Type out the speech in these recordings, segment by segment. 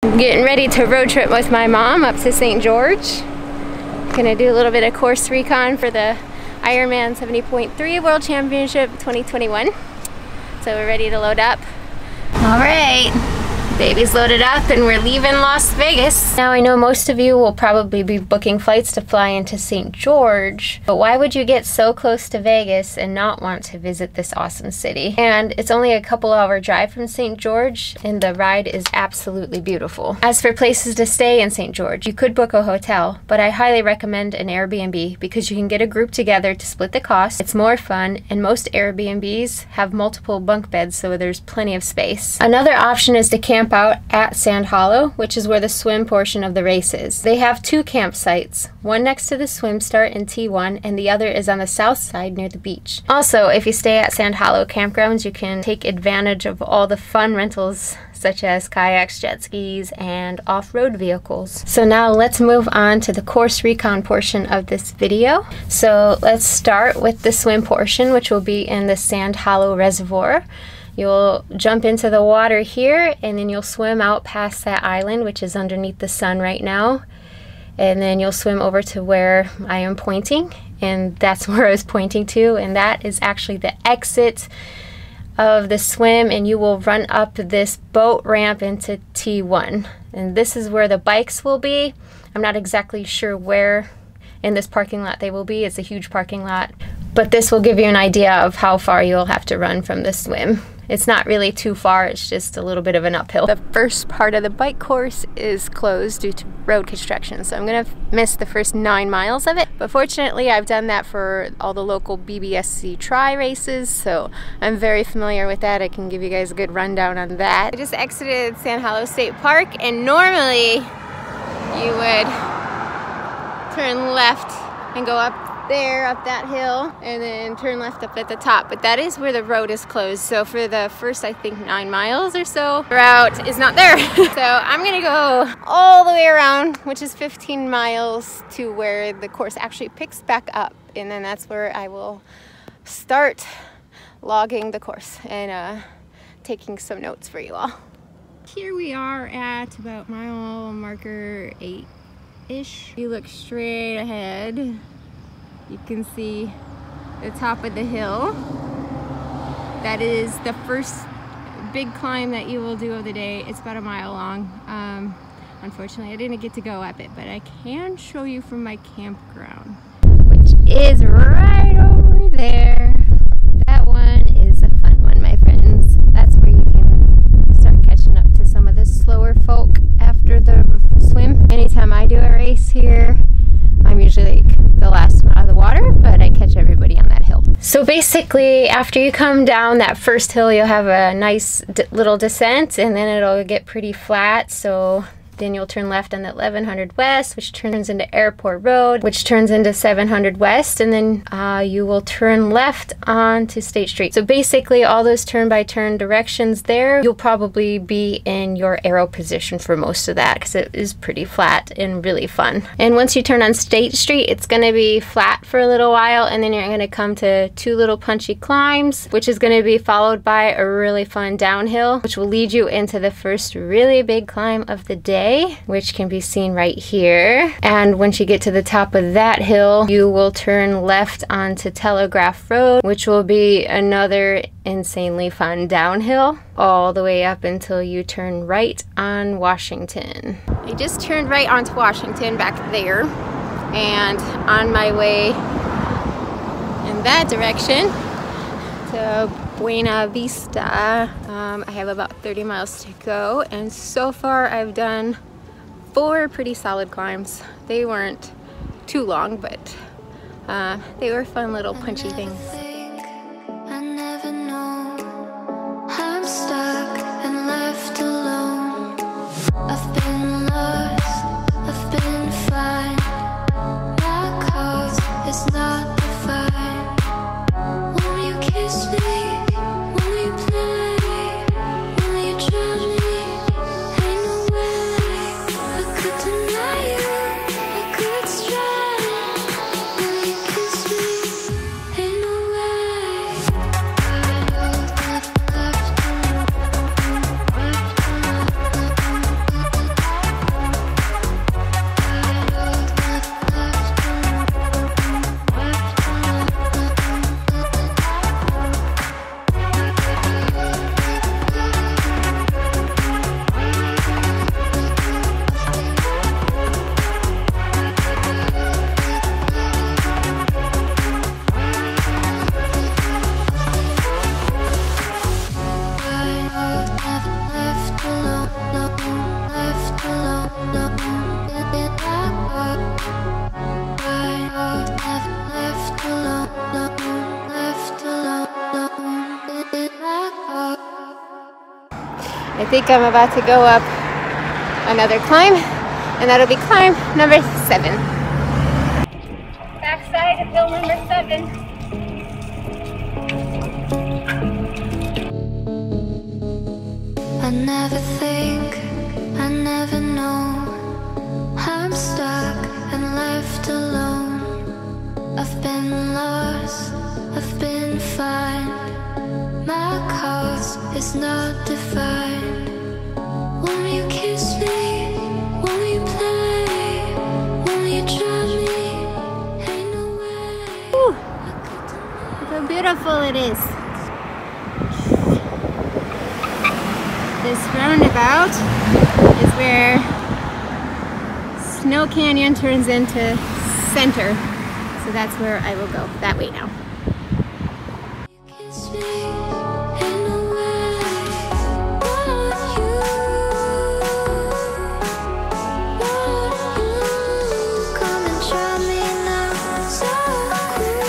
I'm getting ready to road trip with my mom up to St. George. Gonna do a little bit of course recon for the Ironman 70.3 World Championship 2021. So we're ready to load up. All right. Baby's loaded up and we're leaving Las Vegas. Now I know most of you will probably be booking flights to fly into St. George, but why would you get so close to Vegas and not want to visit this awesome city? And it's only a couple-hour drive from St. George, and the ride is absolutely beautiful. As for places to stay in St. George, you could book a hotel, but I highly recommend an Airbnb because you can get a group together to split the cost. It's more fun, and most Airbnbs have multiple bunk beds, so there's plenty of space. Another option is to camp out at Sand Hollow, which is where the swim portion of the race is. They have two campsites, one next to the swim start in T1 and the other is on the south side near the beach. Also, if you stay at Sand Hollow campgrounds, you can take advantage of all the fun rentals such as kayaks, jet skis, and off-road vehicles. So now let's move on to the course recon portion of this video. So let's start with the swim portion, which will be in the Sand Hollow Reservoir. You'll jump into the water here and then you'll swim out past that island, which is underneath the sun right now. And then you'll swim over to where I am pointing, and that's where I was pointing to, and that is actually the exit of the swim, and you will run up this boat ramp into T1. And this is where the bikes will be. I'm not exactly sure where in this parking lot they will be. It's a huge parking lot. But this will give you an idea of how far you'll have to run from the swim. It's not really too far, it's just a little bit of an uphill. The first part of the bike course is closed due to road construction, so I'm gonna miss the first 9 miles of it. But fortunately, I've done that for all the local BBSC tri races, so I'm very familiar with that. I can give you guys a good rundown on that. I just exited Sand Hollow State Park, and normally you would turn left and go up there, up that hill, and then turn left up at the top, but that is where the road is closed. So for the first, I think, 9 miles or so, the route is not there. So I'm gonna go all the way around, which is 15 miles to where the course actually picks back up, and then that's where I will start logging the course and taking some notes for you all. Here we are at about mile marker 8-ish. You look straight ahead, you can see the top of the hill. That is the first big climb that you will do of the day. It's about a mile long. Unfortunately, I didn't get to go up it, but I can show you from my campground, which is right over there. That one is a fun one, my friends. That's where you can start catching up to some of the slower folk after the swim. Anytime I do a race here, I'm usually like the last one out of the water, but I catch everybody on that hill. So basically, after you come down that first hill, you'll have a nice little descent, and then it'll get pretty flat. So then you'll turn left on the 1100 West, which turns into Airport Road, which turns into 700 West, and then you will turn left onto State Street. So basically, all those turn-by-turn directions there, you'll probably be in your arrow position for most of that, because it is pretty flat and really fun. And once you turn on State Street, it's going to be flat for a little while, and then you're going to come to 2 little punchy climbs, which is going to be followed by a really fun downhill, which will lead you into the first really big climb of the day, which can be seen right here. And once you get to the top of that hill, you will turn left onto Telegraph Road, which will be another insanely fun downhill all the way up until you turn right on Washington. I just turned right onto Washington back there, and on my way in that direction to Buena Vista. I have about 30 miles to go, and so far I've done 4 pretty solid climbs. They weren't too long, but they were fun little punchy things. I never know. I'm stuck and left alone. I've been lost, I've been fine. My cause is not defined. Won't you kiss me? Won't you play? Will you trust me? Ain't no way I could deny you. I could try. Will you kiss me? Ain't no way. I think I'm about to go up another climb, and that'll be climb number 7. Backside of hill number 7. I never think, I never know. I'm stuck and left alone. I've been lost, I've been fine. My cause is not defined. Won't you kiss me? Won't you play? Won't you try me? Ain't no way. Ooh, look how beautiful it is. This roundabout is where Snow Canyon turns into Center. So that's where I will go, that way now. Kiss me, ain't no way. Want you, come and try me now. So cool.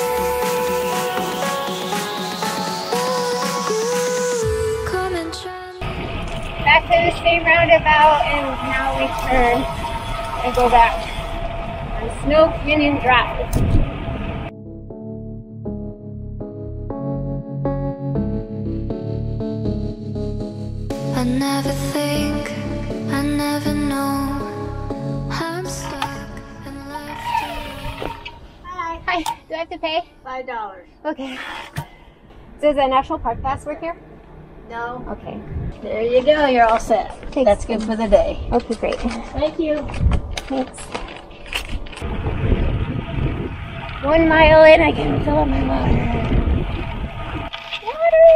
Come and try me. Back to the same roundabout, and now we turn and go back on Snow Canyon Drive. I never think, I never know. I'm stuck and left alone. Hi. Hi. Do I have to pay? $5. Okay. Does a National Park Pass work here? No. Okay. There you go. You're all set. Thanks. That's good for the day. Okay, great. Thank you. Thanks. 1 mile in, I can fill up my water. Water!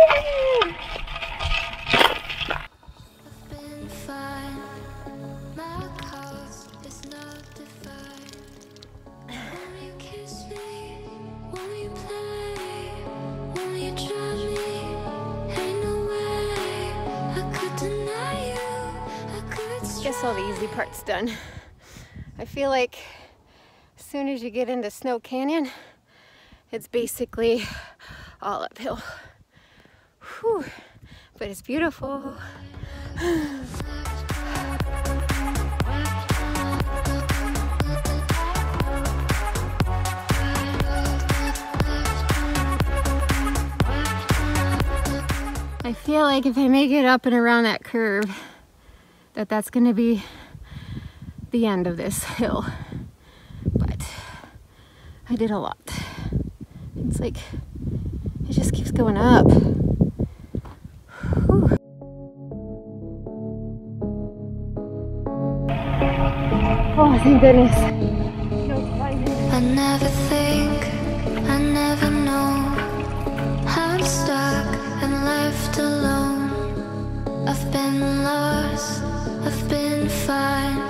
I've been fine. My cause is not defined. Won't you kiss me? Won't you play? Won't you try me? Ain't no way I could deny you. I could Guess all the easy part's done. I feel like as soon as you get into Snow Canyon, it's basically all uphill. Whew. But it's beautiful. I feel like if I make it up and around that curve, that's going to be the end of this hill. But I did a lot. It's like it just keeps going up. Whew. Oh, thank goodness. I never think, I never know. I'm stuck and left alone. I've been lost, I've been fine.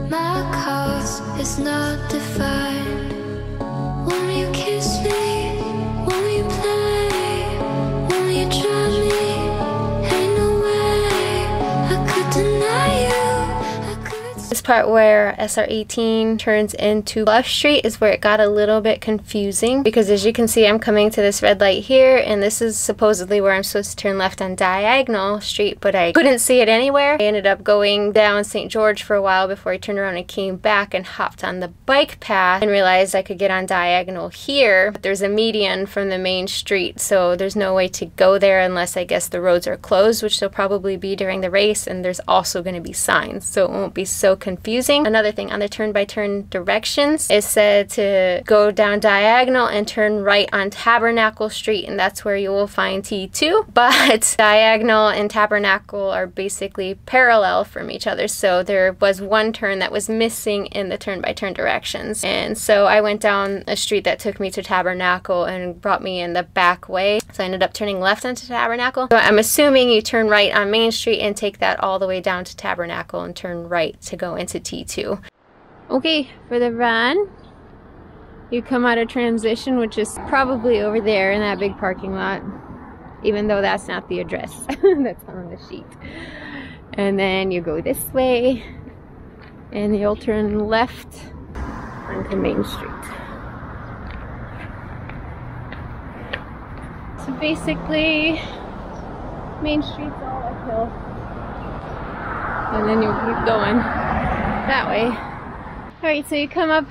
My cause is not defined. Won't you kiss me? Won't you play? Won't you try me? Ain't no way I could deny you. I could. This part where SR18 turns into Bluff Street is where it got a little bit confusing, because as you can see, I'm coming to this red light here, and this is supposedly where I'm supposed to turn left on Diagonal Street, but I couldn't see it anywhere. I ended up going down St. George for a while before I turned around and came back and hopped on the bike path and realized I could get on Diagonal here. But there's a median from the main street, so there's no way to go there unless I guess the roads are closed, which they'll probably be during the race, and there's also going to be signs, so it won't be so confusing. Another thing on the turn-by-turn directions, it said to go down Diagonal and turn right on Tabernacle Street, and that's where you will find T2. But Diagonal and Tabernacle are basically parallel from each other, so there was one turn that was missing in the turn-by-turn directions. And so I went down a street that took me to Tabernacle and brought me in the back way, so I ended up turning left onto Tabernacle. So I'm assuming you turn right on Main Street and take that all the way down to Tabernacle and turn right to go into T2. Okay, for the run, you come out of transition, which is probably over there in that big parking lot, even though that's not the address that's on the sheet. And then you go this way, and you'll turn left onto Main Street. So basically, Main Street's all uphill. and then you keep going that way. Alright, so you come up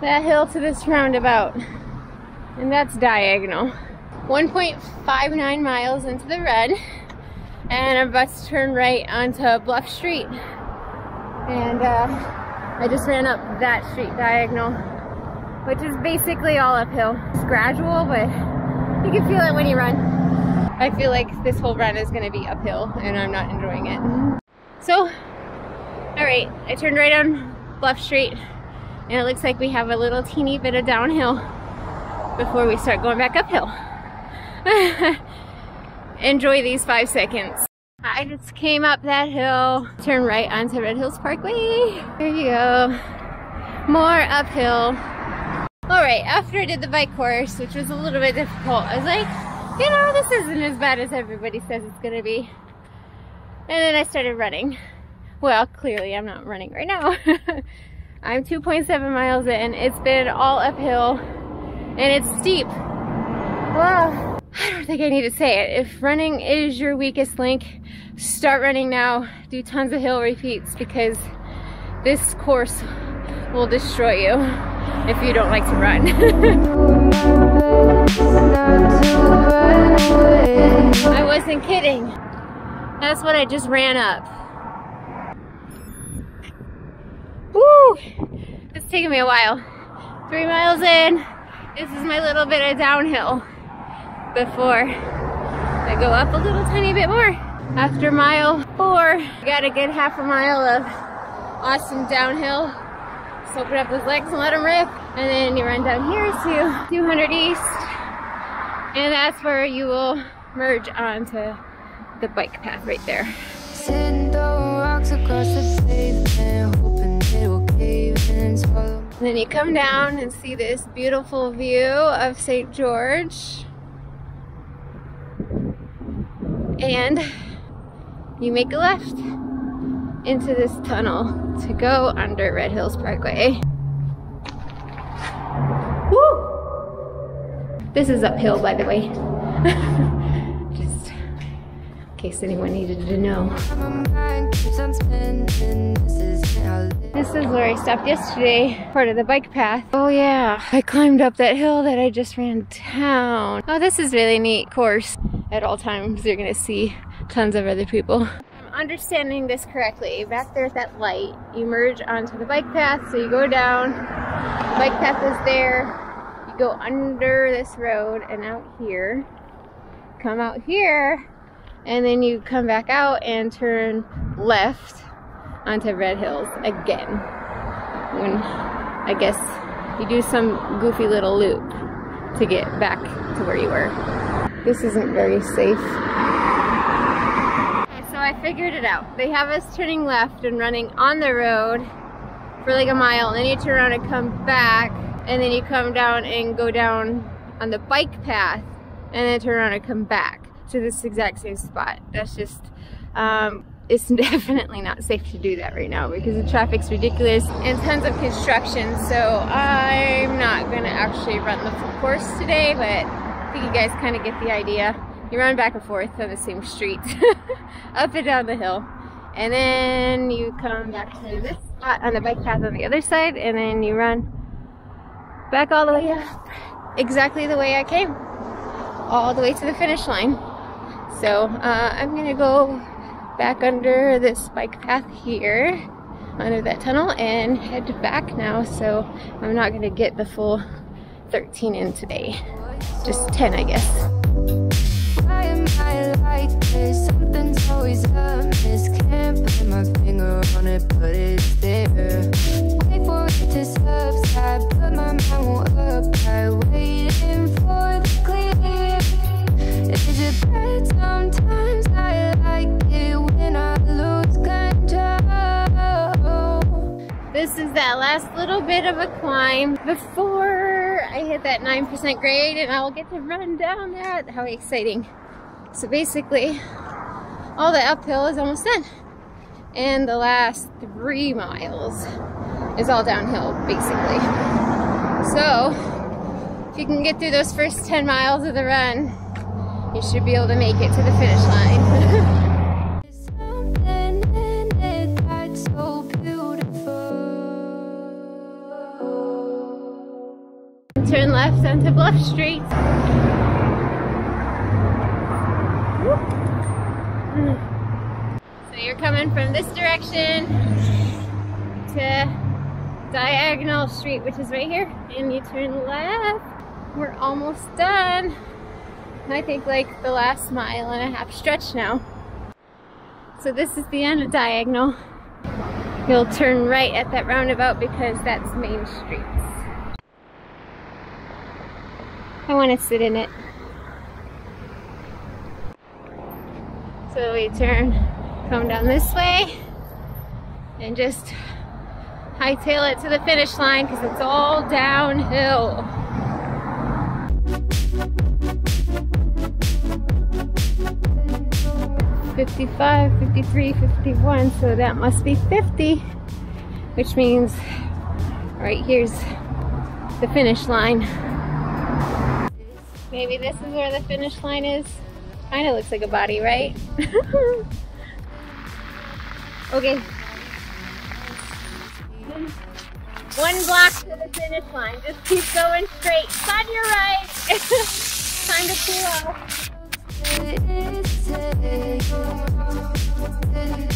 that hill to this roundabout, and that's diagonal. 1.59 miles into the run, and I'm about to turn right onto Bluff Street. And I just ran up that street diagonal, which is basically all uphill. It's gradual, but you can feel it when you run. I feel like this whole run is going to be uphill, and I'm not enjoying it. So, alright, I turned right on Bluff Street, and it looks like we have a little teeny bit of downhill before we start going back uphill. Enjoy these 5 seconds. I just came up that hill, turned right onto Red Hills Parkway. There you go. More uphill. Alright, after I did the bike course, which was a little bit difficult, I was like, you know, this isn't as bad as everybody says it's gonna be. And then I started running. Well, clearly I'm not running right now. I'm 2.7 miles in. It's been all uphill, and it's steep. Well, I don't think I need to say it. If running is your weakest link, start running now. Do tons of hill repeats, because this course will destroy you if you don't like to run. I wasn't kidding. That's what I just ran up. Woo! It's taken me a while. 3 miles in. This is my little bit of downhill before I go up a little tiny bit more. After mile 4, I got a good half a mile of awesome downhill. Just open up those legs and let them rip. And then you run down here to 200 East. And that's where you will merge onto the bike path right there. Sitting throwing rocks across the pavement, hoping it will cave and swallow. And then you come down and see this beautiful view of St. George. And you make a left into this tunnel to go under Red Hills Parkway. Woo! This is uphill, by the way. Just in case anyone needed to know. This is where I stopped yesterday, part of the bike path. Oh yeah, I climbed up that hill that I just ran down. Oh, this is really neat course. At all times, you're gonna see tons of other people. I'm understanding this correctly. Back there at that light, you merge onto the bike path, so you go down, the bike path is there, you go under this road and out here, come out here, and then you come back out and turn left onto Red Hills again. When I guess you do some goofy little loop to get back to where you were. This isn't very safe. Okay, so I figured it out. They have us turning left and running on the road for like a mile, and then you turn around and come back, and then you come down and go down on the bike path, and then turn around and come back to this exact same spot. That's just, it's definitely not safe to do that right now because the traffic's ridiculous and tons of construction. So I'm not gonna actually run the full course today, but I think you guys kind of get the idea. You run back and forth on the same street, up and down the hill, and then you come back to this spot on the bike path on the other side, and then you run back all the way up, exactly the way I came, all the way to the finish line. So I'm gonna go back under this bike path here, under that tunnel, and head back now. So I'm not gonna get the full 13 in today, just 10 I guess. Why am I like this? Something's always amiss. Can't put my finger on it, but it's there. Wait for it to subside, but my mind won't apply. Waiting for the clear. Is it bad? Sometimes I like it when I lose control. This is that last little bit of a climb before I hit that 9% grade, and I'll get to run down that. How exciting. So basically, all the uphill is almost done. And the last 3 miles is all downhill, basically. So, if you can get through those first 10 miles of the run, you should be able to make it to the finish line. Something in left onto Bluff Street. So you're coming from this direction to Diagonal Street, which is right here, and you turn left. We're almost done. I think like the last mile and a half stretch now. So this is the end of Diagonal. You'll turn right at that roundabout because that's Main Street. I want to sit in it. So we come down this way and just hightail it to the finish line because it's all downhill. $55, $53, $51, so that must be 50, which means right here's the finish line. Maybe this is where the finish line is. Kind of looks like a body, right? Okay. One block to the finish line. Just keep going straight. It's on your right. Time to cool off.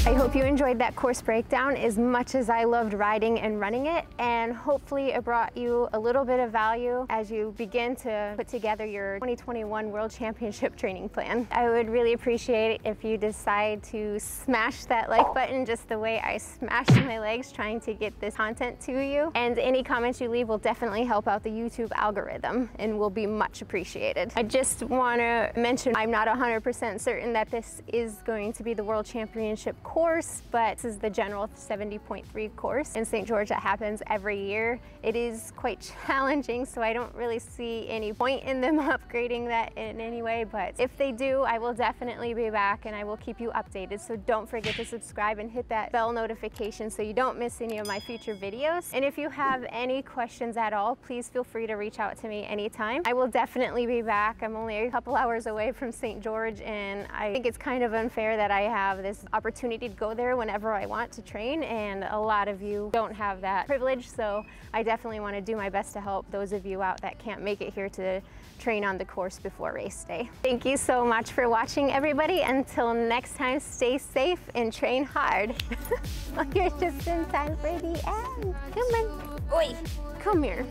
I hope you enjoyed that course breakdown as much as I loved riding and running it, and hopefully it brought you a little bit of value as you begin to put together your 2021 World Championship training plan. I would really appreciate it if you decide to smash that like button just the way I smashed my legs trying to get this content to you, and any comments you leave will definitely help out the YouTube algorithm and will be much appreciated. I just want to mention I'm not 100% certain that this is going to be the World Championship course, but this is the general 70.3 course in St. George that happens every year. It is quite challenging, so I don't really see any point in them upgrading that in any way, but if they do, I will definitely be back and I will keep you updated. So don't forget to subscribe and hit that bell notification so you don't miss any of my future videos. And if you have any questions at all, please feel free to reach out to me anytime. I will definitely be back. I'm only a couple hours away from St. George, and I think it's kind of unfair that I have this opportunity to go there whenever I want to train, and a lot of you don't have that privilege, so I definitely want to do my best to help those of you out that can't make it here to train on the course before race day. Thank you so much for watching, everybody. Until next time, stay safe and train hard. You're just in time for the end. Come on. Oi, come here.